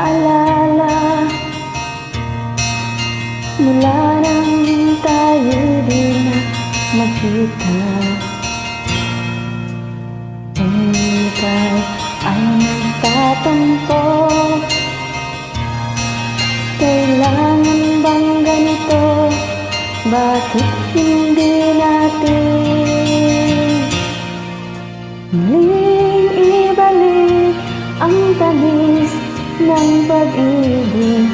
naalala mula nang tayo di na magkita. Kung ikaw ay nagtatampo, kailangan bang ganito? Bakit hindi natin muling ibalik ang tamis ng pag-ibig?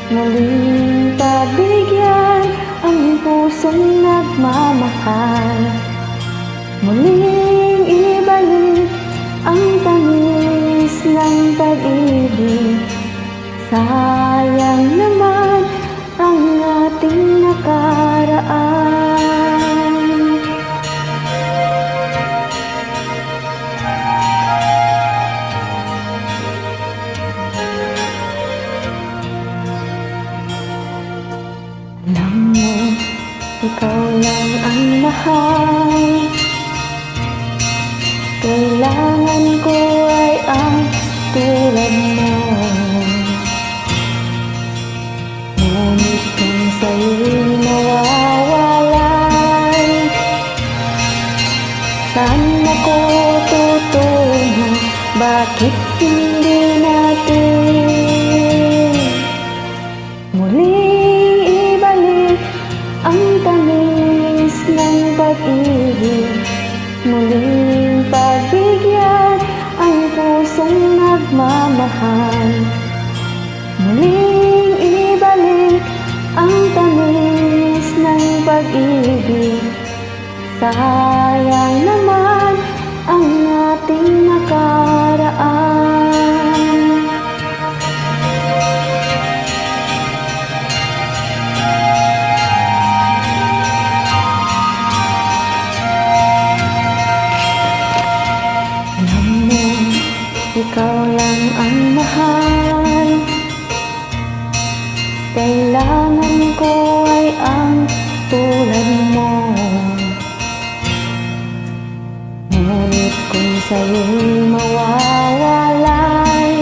Muling pabigyan ang pusong nagmamahal. Muling ibalik ang tamis ng pag-ibig. Sayang naman ang ating nakaraan. Alam mo, ikaw lang ang mahal. Kailangan ko ay ang tulad mo. Ngunit kung sa'yo'y nawawalay, saan ako tutungo? Bakit hindi natin muling ibalik ang tamis ng pag-ibig? Muling pagbigyan ang pusong nagmamahal. Muling ibalik ang tamis ng pag-ibig. Sayang naman ang ating nakaraan. Alam mo, ikaw lang ang mahal. Kailangan ko ay ang tulad mo. Ngunit kung sa'yo'y mawawalay,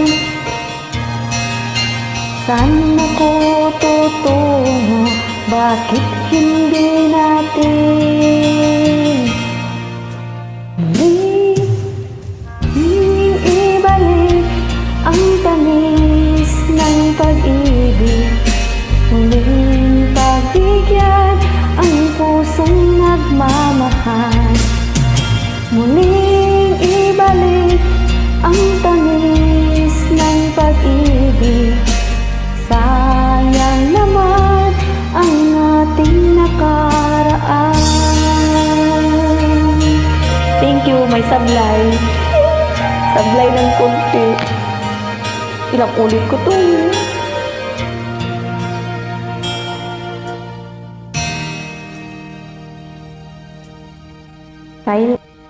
saan ako tutungo? Bakit hindi natin muling ibalik ang tamis ng pag-ibig? Muling pagbigyan ang pusong nagmamahal. Muling ibalik ang tamis ng pag-ibig. Sayang naman ang ating nakaraan. Thank you, may sablay. Sablay ng kunti. Ilang ulit ko to. Silent.